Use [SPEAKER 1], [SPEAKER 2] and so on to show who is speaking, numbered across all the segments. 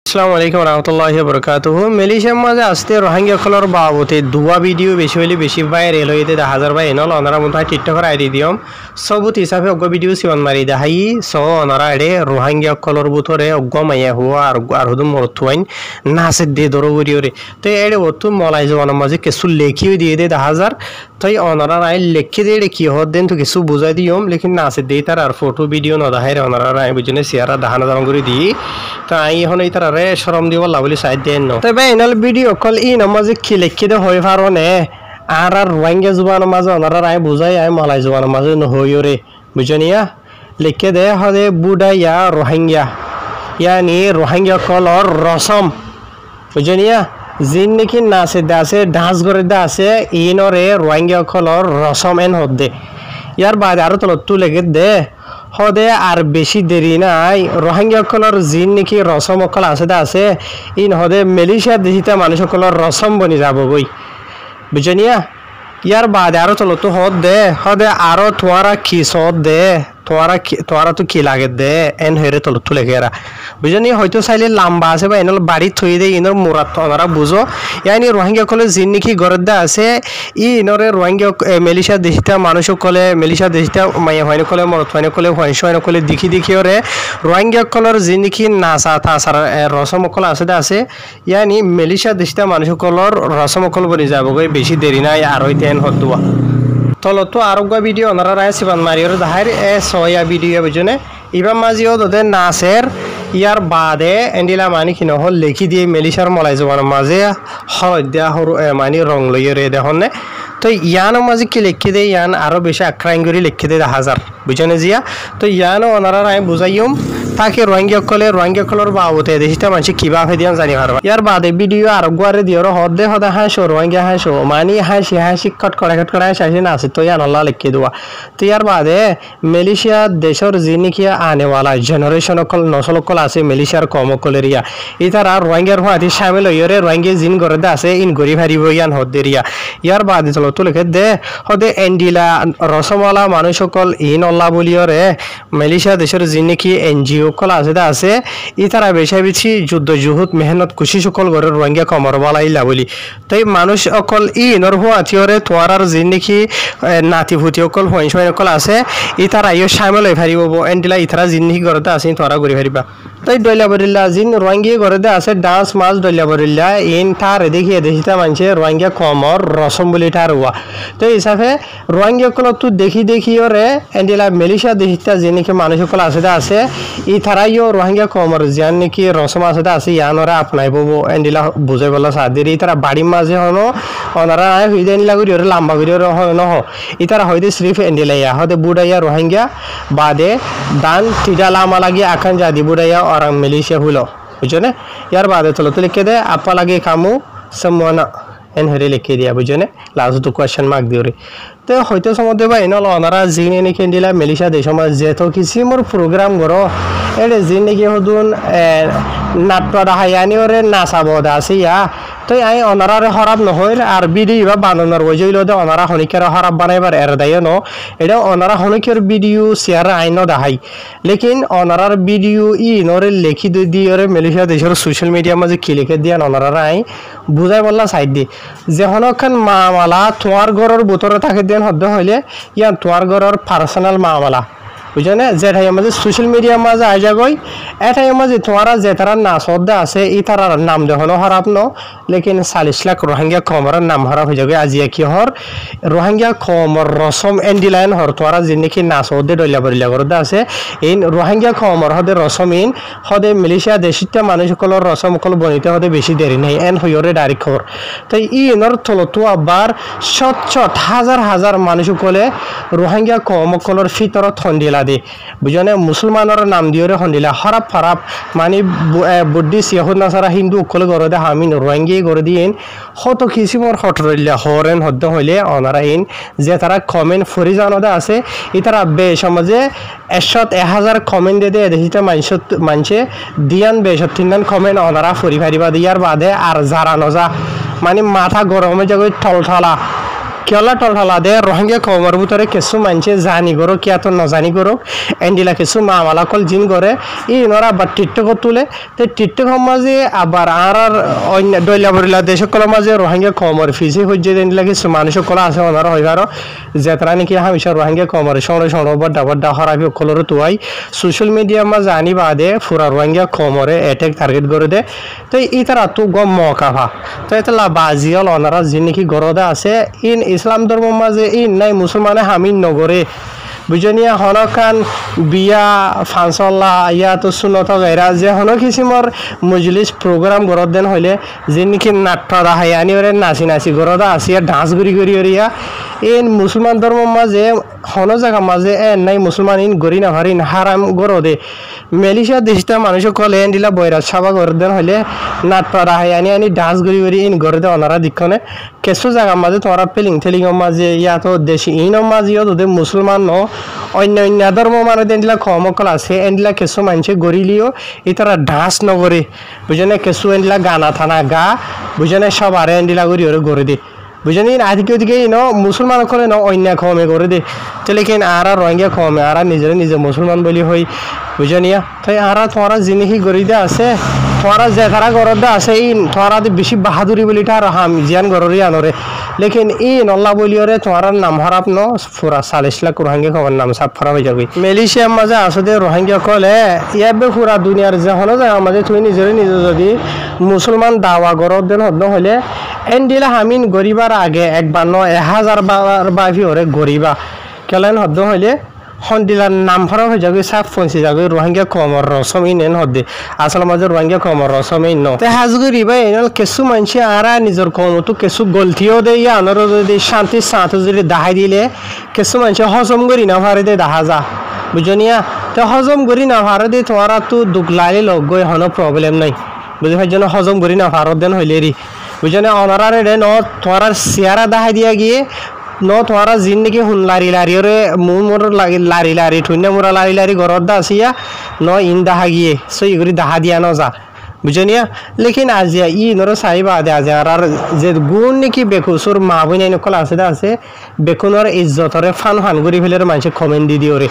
[SPEAKER 1] আসসালামু আলাইকুম রহমতুল্লাহি ওয়া বারাকাতুহু। মালয়েশিয়ার মাঝে আসতে রোহিঙ্গা কলর বাবতে দুয়া ভিডিও বেশি হলে বেশি ভাইরাল হইতে 10,000 ভাই এনল অনারা মতো টিকটকের আইডি দিয়ম সবুত হিসাবে অগ্গ ভিডিও সিওন মারি দেখাই সো অনারা এডে রোহিঙ্গা কলর বুতরে অগ্গ মাইয়া হুয়া আর হুদুম মরতুয়াইন নাসে দে দরো গরিয়রে তো এডে অতু মলাই জওয়ান মাঝে কিছু লেখিও দিয়ে দে 10,000 তাই অনারা রাই লেখি দে কি হদ দেন তো কিছু বুঝাই দিয়ম লেকিন নাসে দে তার আর ফটো ভিডিও না দেখাই অনারা রাই বুঝনে শেয়ার দাহানা দাম করে দি তো আই এখন এই তার শরম দিব লাভলি সাইড দেন ন তবে এনাল ভিডিও কল ই নমাজে কি লেখি দে হই পারো নে আর রোহিঙ্গা জুবান মাঝে অনারা রাই বুঝাই আই মালাই জুবান মাঝে ন হইরে বুঝনিয়া লিখে দে হদে বুডা ইয়া রোহিঙ্গা ইয়ানি রোহিঙ্গা কলর রসম বুঝনিয়া জিন নাকি নাচে দাসে ডান্স করে দে আছে ইনরে রোহিঙ্গা কলর রসম এন হদে ইয়ার বাদ আরো তলতু লেগে দে হদে আর বেশি দেরি নাই রোহিঙ্গা কলর জিন নাকি রসম অকল আছে ইন হদে মালয়েশিয়া দেশিতা মানুষ সকলের রসম বনি যাব বই বুঝনিয়া ইয়ার বাদে আরো তলতু হদে আরো তোমারা কি সদ দে তোরা তো কি লাগে দে এন হেরে তলতু লেগে এরা বুঝনি হয়তো চাইলে লাম্বা আছে বা এনল বাড়ি থই দে ইনর মুরাত ওনারা বুঝো ইয়ানি রোহিঙ্গা কলে জিন নাকি গরদ দে আছে ইনরে রোহিঙ্গা মালয়েশিয়া দেশিতা মানুষ কলে মালয়েশিয়া দেশিতা মাইয়া হয়নি কলে মরত হয়নি কলে হয়নি কলে দেখি ওরে রোহিঙ্গা কলর জিন নাকি নাচা তাছার রসম কল আছে ইয়ানি মালয়েশিয়া দেশিতা মানুষ কলর রসম কল বনি যাব বেশি দেরি নাই আর হইতে এন হদুয়া তলতো আরোগ্য ভিডিও ওনারা রায় সিবান মারিওর দাহার সয়া ভিডিও বুঝনে ইবা মাঝিও তোদের নাচের ইয়ার বাদে এন্ডিলা মানি কিনো হল লেখি দিয়ে মালয়েশিয়ার মলাই জবান মাঝে হলদিয়া সরু মানি রং লইরে দেখনে তো ইয়ানো মাঝে কি লেখি দে ইয়ান আরো বেশি আক্রাইন করে লেখি দে 1000 বুঝনে জিয়া তো ইয়ানো ওনারা রায় বুঝাইম তাকে রোহিঙ্গা কলর বাবতে দেশিটা মানুষ কিবা ফেদিয়ান জানি পারবা ইয়ার বাদে ভিডিও আরোগ্যারে দিওর হদে হাসো রোহিঙ্গা হাসো মানি হাসি কট কড়া হাসি নাচে তো ইয়ান আল্লাহ লিখি দেওয়া তো ইয়ার বাদে মালয়েশিয়া দেশের যিনি আনেওয়ালা জেনারেশন অকল নসল অকল আছে মালয়েশিয়ার কম অকলের ইয়া ইতারা রোহিঙ্গার হাতি সামিল হইরে রোহিঙ্গা জিন গরদে আছে ইন গরি ভারিব ইয়ান হদের ইয়ার বাদে চলো তো লিখে দে হদে এন্ডিলা রসমওয়ালা মানুষ সকল ইন আল্লাহ বলিয়রে মালয়েশিয়া দেশের যিনি এনজিও কল আছে ইতারা বেশি যুদ্ধ জুহুদ মেহনত খুশি সকল ঘরের রোহিঙ্গা কমর বালাইলা বলি তাই মানুষ অকল ইনর হুয়াতিয়রে তোয়ারার যিন নাকি নাতিভূতি অকল হইন অকল আছে ইতারা ইয়ে সামিল হয়ে ফারিব এন্ডিলা ইতারা জিন নাকি ঘরতে আছে তোরা ঘুরে ফারিবা তাই ডইলা বরিল্লা জিন রোহিঙ্গা ঘরতে আছে ডান্স মাছ ডইলা বরিল্লা ইন তার দেখিয়ে দেখিতা মানুষে রোহিঙ্গা কমর রসম বলি তার হুয়া তো হিসাবে রোহিঙ্গা কল তো দেখিওরে এন্ডিলা মালয়েশিয়া দেখিতা যে নাকি মানুষ সকল আছে ই তারাইও রোহিঙ্গা কমর জিয়ান নাকি রসম আছে ইয়ানরা আপনাই ববো এন্ডিলা বুঝাই বলা সাদের ই তারা বাড়ির মাঝে হনো ওনারা হইতে এন্ডিলা করি ওরে লাম্বা করি নহ ই তারা হইতে সিরিফ এন্ডিলা ইয়া হতে বুড়াইয়া রোহিঙ্গা বাদে দান তিডা লামা লাগি আখান জাদি বুড়াইয়া আর মালয়েশিয়া হইল বুঝনে ইয়ার বাদে চলো তো লিখে দে আপা লাগে কামু সম্মানা এন হেরে লিখে দিয়া বুঝনে লাস্ট তো কোয়েশ্চেন মার্ক দিওরে তো হয়তো সমতে বা এনল ওনারা জিনে নাকি এন্ডিলা মালয়েশিয়া দেশ সমাজ যেত কিসিমর প্রোগ্রাম করো এডে জিন নাকি হদুন নাট্য দেখায়ানি ওরে নাচাবদ আছে ইয়া তো আই অনারারে হরাব নহইল আর ভিডিও বা বানানোর বইল দে অনারা হনিকের হরাব বানাইবার এর দায় ন এটা অনারা হনিকের ভিডিও শেয়ার আইন দেখাই লেকিন অনারার ভিডিও নরে লেখি দিয়ে মালয়েশিয়া দেশের সোশ্যাল মিডিয়া মাঝে কি লিখে দিয়ে অনারা আই বুঝাই বললা সাইড দি যেখান মামালা তোমার ঘরের ভিতরে থাকে দেন হদ্দ হইলে ইয়া তোমার ঘরের পার্সোনাল মামালা বুঝনে যে ঠাই মাঝে সোশ্যাল মিডিয়া মাঝে আইজা গই এঠাই মাঝে তোমারা যে তারা নাচ হদ্দে আছে ই তারার নাম দেখানো হরাপ ন লেকিন 40 লাখ রোহিঙ্গা কমর নাম হরাপ হয়ে যাবে আজিয়া কি হর রোহিঙ্গা কমর রসম এন্ডিলাইন হর তোমারা যে নাকি নাচ হদ্দে ডইলা বরিলা করতে আছে এই রোহিঙ্গা কমর হদে রসম ইন হদে মালয়েশিয়া দেশিতা মানুষ সকলের রসম সকল বনিতে হদে বেশি দেরি নাই এন হইরে ডাইরেক্ট খবর তাই ইনর থলতো আবার শত হাজার মানুষ সকলে রোহিঙ্গা কম সকলের ভিতৰত হন্দিলা দে বুঝনে মুসলমানের নাম দিওরে হন্দিলা হরাপ ফারাপ মানে বুদ্ধিস্ট ইহুদ নাসারা হিন্দু সকলে গরদে হামিন রোহিঙ্গা করে দিয়েন হত কিসিমর হটরইলা হরেন হদ্দ হইলে অনারা ইন যে তারা কমেন্ট ফরি জানদে আছে ই তারা বেসমাজে 1000 কমেন্ট দে দেখিতে মানুষে দিয়ান বেশত্তিনান কমেন্ট অনারা ফরি ফারিবা দিয়ার বাদে আর যারা নজা মানে মাথা গরমে যাবে ঠলঠলা কেলা টলটলা দে রোহিঙ্গা কমর ভিতরে কিছু মানুষে জানি করো কি এত নজানি করো এন্ডিলা কিছু মামালা কল জিন করে ইনরা আবার টিকটক তুলে তো টিকটক মাঝে আবার আর অন্য দৈলা বরিলা দেশ সকল মাঝে রোহিঙ্গা কমর ফিসে হচ্ছে এন্ডিলা কিছু মানুষ সকল আছে ওনারা হইবার যেতারা নাকি হামিশা রোহিঙ্গা কমর সঙ্গে বড্ডা বড্ডা হরাবি কলর তুয়াই সোশ্যাল মিডিয়া মাঝে আনি বাদে ফুরা রোহিঙ্গা কমরে অ্যাটাক টার্গেট করে দে তো ই তারা তো গম মকাফা তো এতলা বাজিয়াল ওনারা যে নাকি গরদা আছে ইন ইসলাম ধর্ম মাঝে ইন নাই মুসলমানে হামিন নগরে বুঝনিয়া হনকান বিয়া ফাংশনলা ইয়া তো সুনত গাইরা যে হন কিসিমর মজলিস প্রোগ্রাম গরদ দেন হইলে যে নাকি নাট্য রাহাই আনি ওরে নাচি নাচি গরদা আসিয়া ডান্স গুড়ি করি ওরিয়া ইন মুসলমান ধর্ম মাঝে হন জায়গা মাঝে নাই মুসলমান ইন গরি না ভারিন হারাম গরদে মেলিশিয়া দেশটা মানুষ কলে এন দিলা বৈরাজ সাবা গরদ দেন হইলে নাট্য রাহাই আনি আনি ডান্স গুড়ি করি ইন গরদে ওনারা দিক্ষণে কেসু জায়গা মাঝে তোমারা পেলিং ঠেলিংর মাঝে ইয়া তো দেশি ইনর মাঝেও তোদের মুসলমান ন অন্য অন্য ধর্ম মানুষ এনডিলা কমকল আছে এনডিলা কিছু মানুষে গড়িলিও ইতারা ডান্স নগরে বুঝেনে কিছু এনডিলা গানা থানা গা বুঝেনে সব আরে এনডিলা গড়ি ওরে গড়ে দে বুঝেনি আদিকে ওদিকে ন মুসলমান করে ন অন্য কমে করে দে তাহলে কেন আর রোহিঙ্গা কমে আর নিজে মুসলমান বলি হই বুঝেনিয়া তাই আর তোমারা জিনিস গড়ি দে আছে তোমারা যে তারা গরদ আছে ই তোমারা বেশি বাহাদুরি বলি তার হাম জিয়ান গররি আনরে লেকিন ই নল্লা বলিওরে তোমার নাম হারাপ ন পুরা 40 লাখ রোহিঙ্গা খবর নাম সাফ ফরা হয়ে যাবে মালয়েশিয়ার মাঝে আসলে রোহিঙ্গা কলে ইয়াবে পুরা দুনিয়ার যে হলো যায় আমাদের তুই নিজে যদি মুসলমান দাওয়া গরদ দেন হদ হলে এন্ডিলা হামিন গরিবার আগে একবার ন 1000 বার বাফি ওরে গরিবা কেলেন হদ হইলে হন্দিলার নাম ফরা হয়ে যাবে সাফ পৌঁছে যাবে রোহিঙ্গা কমর রসম ইন হদে আসলে মাঝে রোহিঙ্গা কমর রসম ইন তে হাজগুড়ি ভাই এনল কেসু মানুষে আরা নিজের কম তো কেসু গলতিও দে ইয়া আনর যদি শান্তি সাথে যদি দাহাই দিলে কেসু মানুষে হজম করি না ভারে দে দাহা যা বুঝনিয়া তো হজম করি না ভারে দে তোমারা তো দুগলাইলে লগ গই হনো প্রবলেম নাই বুঝি ভাই যেন হজম করি না ভারত দেন হইলে রি বুঝনে অনারারে রে ন তোমারা চেয়ারা দাহাই দিয়া গিয়ে ন তোমারা জিন নাকি হুন লারি ওরে মোর লারি ঠুইনা মোরা লারি ঘরত দা আসিয়া ন ইন দাহা গিয়ে সই করে দাহা দিয়া ন যা বুঝনিয়া লেকিন আজিয়া ই নর সাইবা দে আজি আর যে গুণ নাকি বেকুসুর মা বই নকল আছে বেকুনর ইজ্জতরে ফান করে ফেলে মানুষ কমেন্ট দি দিওরে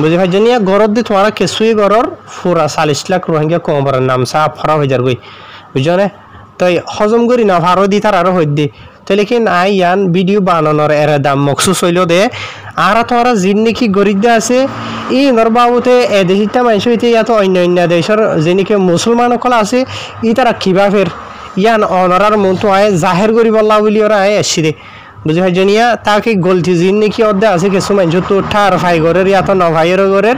[SPEAKER 1] বুঝি ভাইজনিয়া ঘরত দি তোমারা কেসুই ঘরর পুরা 40 লাখ রোহিঙ্গা কমর নাম সাফ ফরা হয়ে যার গই বুঝনে তাই হজম করি না ভারত দি তার আরো হইত দি তো লেকিন আই ইয়ান ভিডিও বানানোর এর দাম মকসুস হইল দে আর তোমারা জিন নাকি গরিব আছে ই নরবাবুতে দেশিটা মানুষ হইতে ইয়াত অন্য দেশের যে নাকি মুসলমান সকল আছে ই তারা কিবা ফের ইয়ান অনরার মনটো আয় জাহের করিব আল্লাহ বলি ওরা আয় আসছি দে বুঝি ভাইজনিয়া তাকে গলতি জিন নাকি অর্ধে আছে কিছু মানুষ তো ঠার ভাই ঘরের ইয়াত ন ভাইয়ের ঘরের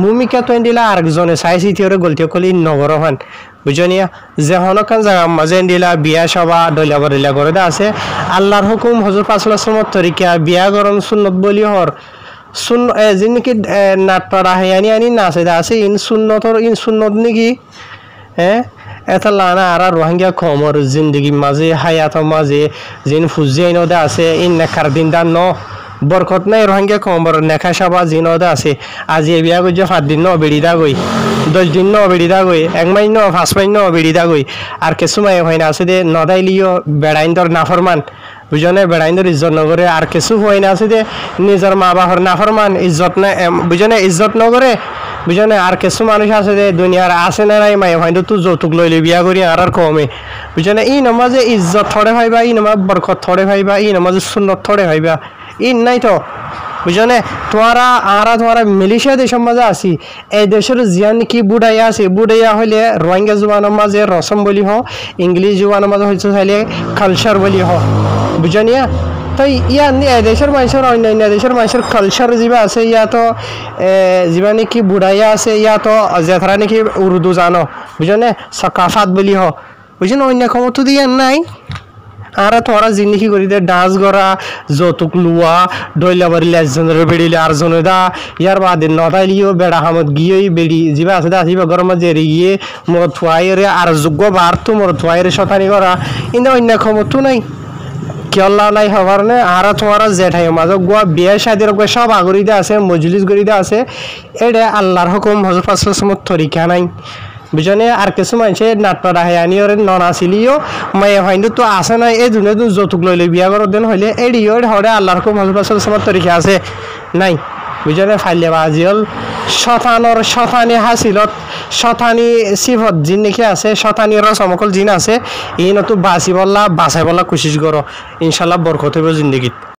[SPEAKER 1] ভূমিকা তো দিলা আরেকজনে চাইছি তিওরে গলতি কলি নগর হন বুঝনিয়া যে হনকান জায়গা মাঝে দিলা বিয়া সভা দলিয়া বরিলা করে দে আছে আল্লাহর হুকুম হজরত পাঁচলার তরিকা বিয়া গরম সুন্নত বলি হর সুন যিনি নাট্য রাহানি আনি নাচে আছে ইন সুন্নত নাকি হ্যাঁ এটা লানা আর রোহিঙ্গা কমর জিন্দগি মাঝে হায়াত মাঝে জিন ফুজি আইনদে আছে ইন নেখার দিন দান ন বরকত নাই রোহিঙ্গা কমর নেখা সাবা জিনদে আছে আজি বিয়া গই 5 দিন ন বেড়ি দা গই 10 দিন ন বেড়ি দা গই 1 মাস ন 5 মাস ন বেড়ি দা গই আর কিছু মাই হয় না আছে দে নদাইলিও বেড়াইন্দর নাফরমান বুঝনে বেড়াইন্দর ইজ্জত নগরে আর কিছু হয় না আছে দে নিজের মা বাবার নাফরমান ইজ্জত না বুঝনে ইজ্জত নগরে বুঝনে আর কিছু মানুষ আছে যে দুনিয়ার আছে না নাই মাই হয়তো তুই যৌতুক লইলে বিয়া করি আর কমে বুঝনে ই নমাজে ইজ্জত থড়ে ভাইবা ই নমাজ বরকত থড়ে ভাইবা ই নমাজে সুন্নত থড়ে ভাইবা ই নাই তো বুঝনে তোমারা মালয়েশিয়া দেশের মাঝে আছি এই দেশের জিয়ান কি বুড়াইয়া আছে বুড়াইয়া হইলে রোহিঙ্গা জুবানের মাঝে রসম বলি হ ইংলিশ জুবানের মাঝে হচ্ছে চাইলে কালচার বলি হ বুঝনিয়া তো ইয়ান দেশের মানুষের অন্য দেশের মানুষের কালচার যা আছে ইয়া তো যা নাকি বুড়াইয়া আছে ইয়া তো যেথারা নাকি উর্দু জানো বুঝনে সকাফাত বলি হ বুঝছেন অন্য খবর তো দিয়ে নাই আর তোরা জিনিস করি দে ডান্স করা যৌতুক লুয়া ডইলা বাড়িলে একজনের বেড়িলে আরজনে দা ইয়ার বাদে নদাইলিও বেড়া হামত গিয়ে বেড়ি যা আছে আসিবা গরম যে গিয়ে মোর থুয়াইরে আর যোগ্য বার তো মোর থুয়াইরে শতানি করা কিন্তু অন্য খবর তো নাই কেল্লা লাই হবার নে আর তোমার জেঠাই মাঝে গোয়া বিয়ে শাদির সব আগরিদে আছে মজলিস গরিদে আছে এটা আল্লাহর হুকুম হযরত পাঁচলার সময় তরিকা নাই বুঝনে আর কিছু মানুষে নাটপাড়া হায়ানি ওর নন আসিলিও মায়ে ফাইন্ড তো আছে না এই দুনে তো যৌতুক লইলে বিয়া করার দিন হইলে এডিও হরে আল্লাহর খুব ভালোবাসার সময় তরিকা আছে নাই বুঝনে ফাইলে বাজি হল শতানি হাসিলত শতানি সিফত জিন নাকি আছে শতানি রসমকল জিন আছে এই নতো বাঁচি বললা বাঁচাই বললা কোশিশ করো ইনশাল্লাহ বরকত হইব জিন্দগিত।